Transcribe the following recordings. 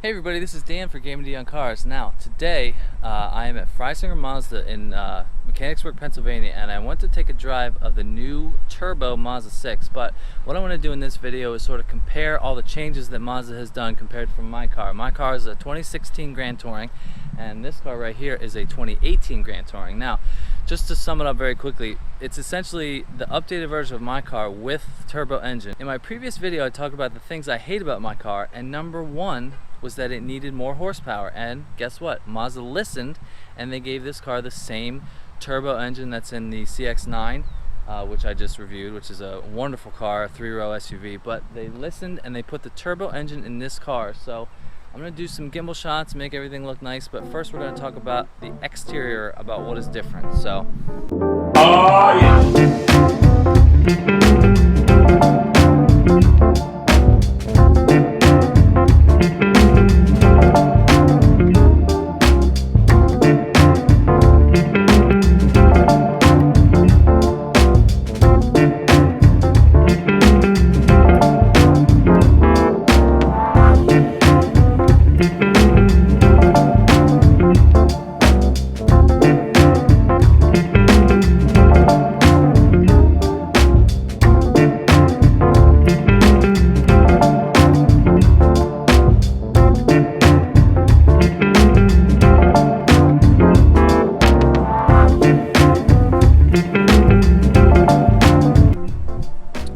Hey everybody, this is Dan for GemmyD on Cars. Now, today I am at Freisinger Mazda in Mechanicsburg, Pennsylvania, and I want to take a drive of the new turbo Mazda 6. But what I want to do in this video is sort of compare all the changes that Mazda has done compared from my car. My car is a 2016 Grand Touring, and this car right here is a 2018 Grand Touring. Now, just to sum it up very quickly, it's essentially the updated version of my car with turbo engine. In my previous video, I talked about the things I hate about my car, and number one was that it needed more horsepower. And guess what? Mazda listened, and they gave this car the same turbo engine that's in the CX-9, which I just reviewed, which is a wonderful car, a 3-row SUV. But they listened and they put the turbo engine in this car. So I'm gonna do some gimbal shots, make everything look nice, but first we're gonna talk about the exterior, about what is different. So, oh yeah.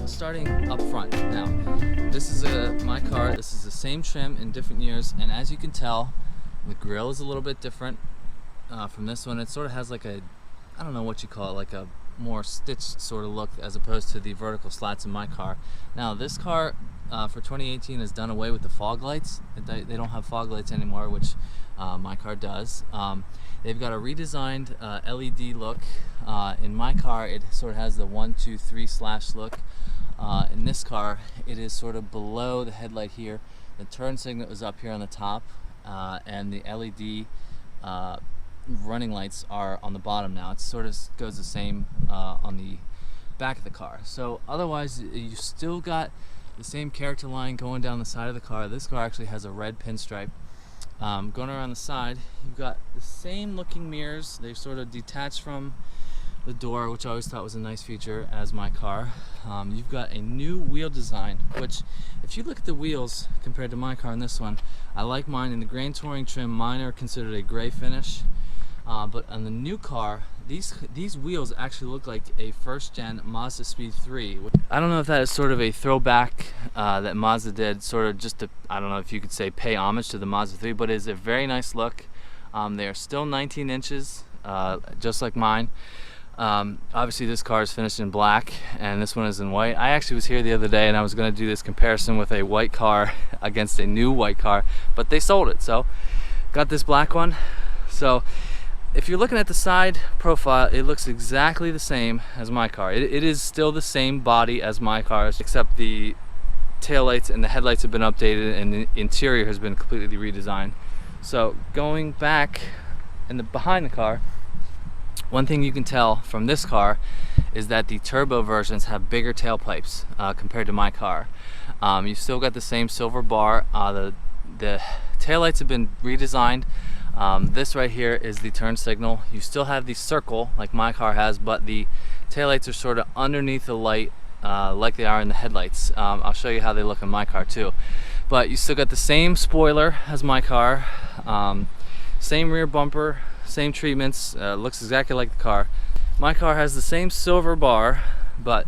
Starting up front. Now, this is my car. This is the same trim in different years, and as you can tell, the grille is a little bit different from this one. It sort of has like a, I don't know what you call it, like a more stitched sort of look as opposed to the vertical slats in my car. Now, this car for 2018 has done away with the fog lights. They don't have fog lights anymore, which my car does. They've got a redesigned LED look. In my car, it sort of has the 1, 2, 3 slash look. In this car, it is sort of below the headlight here. The turn signal is up here on the top, and the LED running lights are on the bottom now. It sort of goes the same on the back of the car. So otherwise, you still got the same character line going down the side of the car. This car actually has a red pinstripe. Going around the side, you've got the same looking mirrors. They're sort of detached from the door, which I always thought was a nice feature as my car. You've got a new wheel design, which if you look at the wheels compared to my car and this one, I like mine in the Grand Touring trim. Mine are considered a gray finish, but on the new car, these wheels actually look like a first-gen Mazda Speed 3. I don't know if that is sort of a throwback that Mazda did, sort of just to, I don't know if you could say, pay homage to the Mazda 3, but it is a very nice look. They are still 19 inches, just like mine. Obviously this car is finished in black and this one is in white. I actually was here the other day and I was going to do this comparison with a white car against a new white car, but they sold it, so got this black one. So if you're looking at the side profile, it looks exactly the same as my car. It is still the same body as my cars, except the taillights and the headlights have been updated and the interior has been completely redesigned. So going back behind the car, one thing you can tell from this car is that the turbo versions have bigger tailpipes compared to my car. You've still got the same silver bar. The taillights have been redesigned. This right here is the turn signal. You still have the circle like my car has, but the taillights are sort of underneath the light like they are in the headlights. I'll show you how they look in my car too. But you still got the same spoiler as my car, same rear bumper, same treatments, looks exactly like the car. My car has the same silver bar, but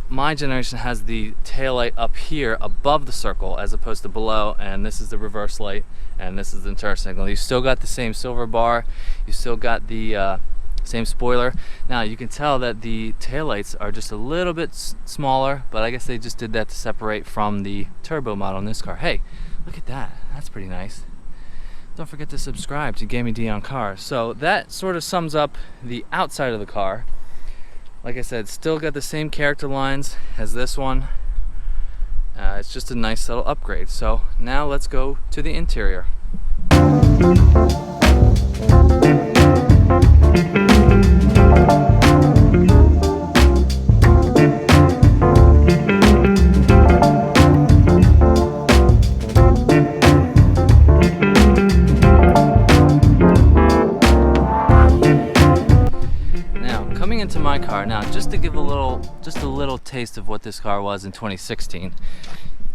my generation has the tail light up here above the circle as opposed to below, and this is the reverse light and this is the turn signal. You still got the same silver bar, you still got the same spoiler. Now you can tell that the tail lights are just a little bit smaller, but I guess they just did that to separate from the turbo model in this car. Hey, look at that, that's pretty nice. Don't forget to subscribe to GemmyD on Cars. So that sort of sums up the outside of the car. Like I said, still got the same character lines as this one. It's just a nice little upgrade. So now let's go to the interior. my car. Now, just to give a little taste of what this car was in 2016.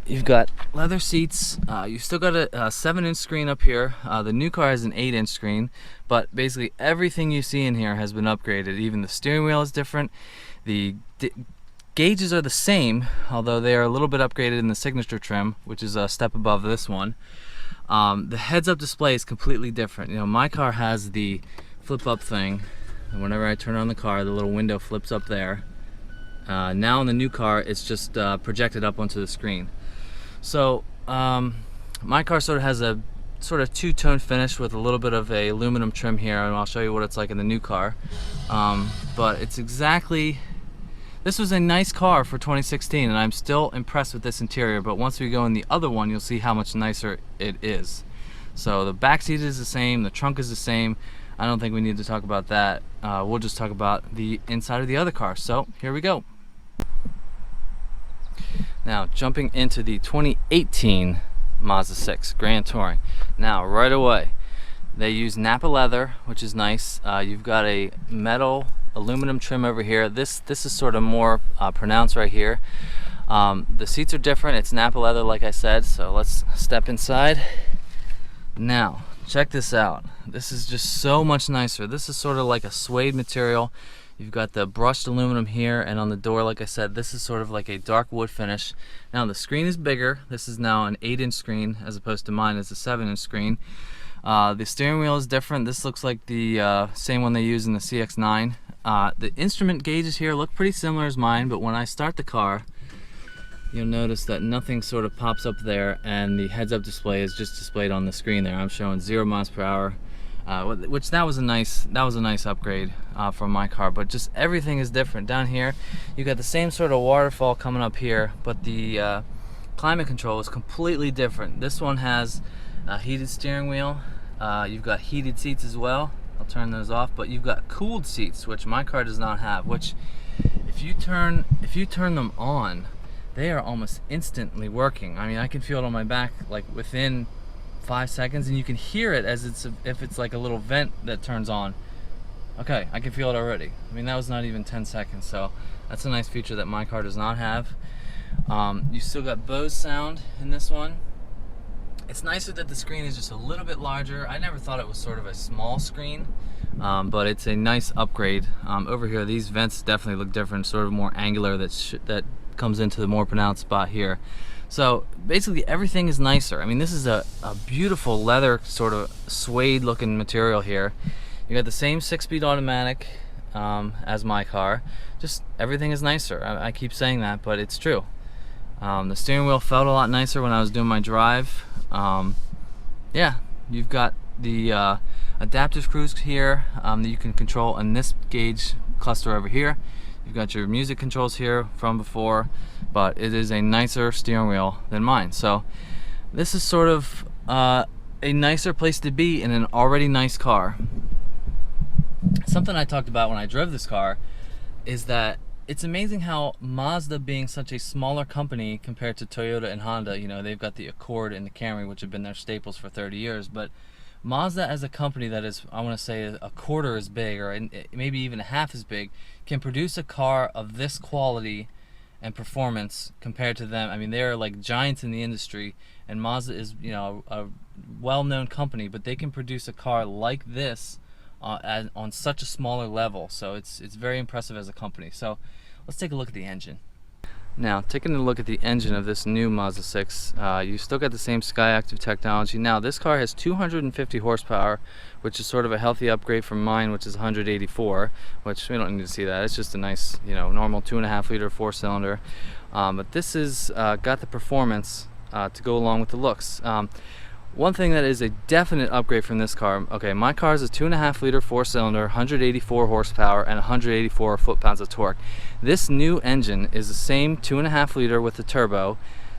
You've got leather seats. You've still got a 7-inch screen up here. The new car has an 8-inch screen, but basically everything you see in here has been upgraded. Even the steering wheel is different. The gauges are the same, although they are a little bit upgraded in the signature trim, which is a step above this one. The heads-up display is completely different. You know, my car has the flip-up thing, and whenever I turn on the car, the little window flips up there. Now in the new car, it's just projected up onto the screen. So my car sort of has a sort of two-tone finish with a little bit of a aluminum trim here, and I'll show you what it's like in the new car. But it's exactly, this was a nice car for 2016, and I'm still impressed with this interior, but once we go in the other one, you'll see how much nicer it is. So the back seat is the same, the trunk is the same. I don't think we need to talk about that. We'll just talk about the inside of the other car. So here we go. Now, jumping into the 2018 Mazda 6 Grand Touring. Now, right away, they use Napa leather, which is nice. You've got a metal aluminum trim over here. This is sort of more pronounced right here. The seats are different. It's Napa leather, like I said. So let's step inside. Now, check this out. This is just so much nicer. This is sort of like a suede material. You've got the brushed aluminum here, and on the door, like I said, this is sort of like a dark wood finish. Now the screen is bigger. This is now an 8-inch screen as opposed to mine is a 7-inch screen. The steering wheel is different. This looks like the same one they use in the CX-9. The instrument gauges here look pretty similar as mine, but when I start the car, you'll notice that nothing sort of pops up there, and the heads-up display is just displayed on the screen there. I'm showing 0 miles per hour. Which that was a nice upgrade from my car, but just everything is different. Down here you got the same sort of waterfall coming up here, but the climate control is completely different. This one has a heated steering wheel. You've got heated seats as well. I'll turn those off, but you've got cooled seats, which my car does not have, which if you turn them on, they are almost instantly working. I mean, I can feel it on my back like within 5 seconds, and you can hear it as if it's like a little vent that turns on. Okay, I can feel it already. I mean, that was not even 10 seconds, so that's a nice feature that my car does not have. You still got Bose sound in this one. It's nicer that the screen is just a little bit larger. I never thought it was sort of a small screen, but it's a nice upgrade. Over here, these vents definitely look different, sort of more angular, that comes into the more pronounced spot here. So basically everything is nicer. I mean, this is a beautiful leather sort of suede looking material here. You got the same 6-speed automatic as my car. Just everything is nicer. I keep saying that, but it's true. The steering wheel felt a lot nicer when I was doing my drive. Yeah, you've got the adaptive cruise here that you can control in this gauge cluster over here. You've got your music controls here from before, but it is a nicer steering wheel than mine. So this is sort of a nicer place to be in an already nice car. Something I talked about when I drove this car is that it's amazing how Mazda, being such a smaller company compared to Toyota and Honda, you know, they've got the Accord and the Camry, which have been their staples for 30 years, but Mazda as a company that is, I want to say, a quarter as big, or maybe even a half as big, can produce a car of this quality and performance compared to them. I mean, they're like giants in the industry, and Mazda is, you know, a well-known company, but they can produce a car like this on such a smaller level. So it's very impressive as a company. So let's take a look at the engine. Now, taking a look at the engine of this new Mazda 6, you still got the same SkyActiv technology. Now, this car has 250 horsepower, which is sort of a healthy upgrade from mine, which is 184, which we don't need to see that. It's just a nice, you know, normal 2.5 liter 4-cylinder. But this is got the performance to go along with the looks. One thing that is a definite upgrade from this car, okay, my car is a 2.5 liter 4-cylinder, 184 horsepower, and 184 foot-pounds of torque. This new engine is the same 2.5 liter with the turbo,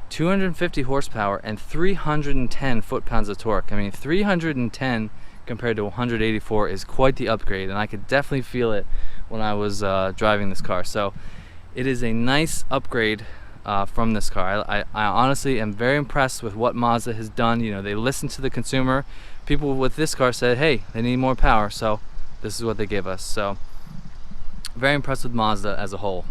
250 horsepower, and 310 foot-pounds of torque. I mean, 310 compared to 184 is quite the upgrade, and I could definitely feel it when I was driving this car. So it is a nice upgrade from this car. I honestly am very impressed with what Mazda has done. You know, they listened to the consumer. People with this car said, hey, they need more power, so this is what they give us. So very impressed with Mazda as a whole.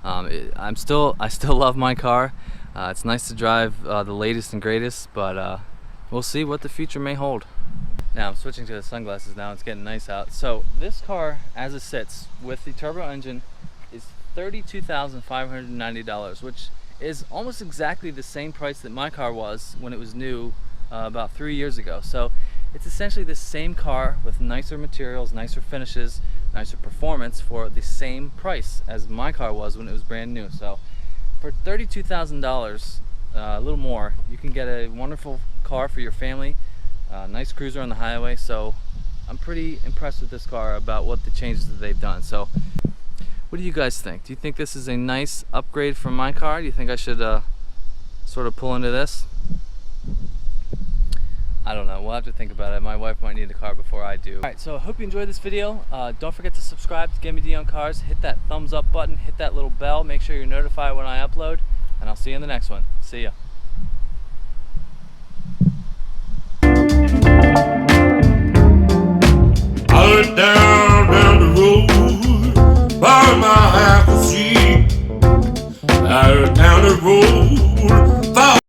I still love my car. It's nice to drive the latest and greatest, but we'll see what the future may hold. Now I'm switching to the sunglasses now. It's getting nice out. So this car, as it sits with the turbo engine, is $32,590, which is almost exactly the same price that my car was when it was new about 3 years ago. So it's essentially the same car with nicer materials, nicer finishes, nicer performance for the same price as my car was when it was brand new. So for $32,000, a little more, you can get a wonderful car for your family, nice cruiser on the highway. So I'm pretty impressed with this car about what the changes that they've done. So what do you guys think? Do you think this is a nice upgrade from my car? Do you think I should sort of pull into this? I don't know. We'll have to think about it. My wife might need the car before I do. Alright, so I hope you enjoyed this video. Don't forget to subscribe to GemmyD on Cars. Hit that thumbs up button. Hit that little bell. Make sure you're notified when I upload. And I'll see you in the next one. See ya.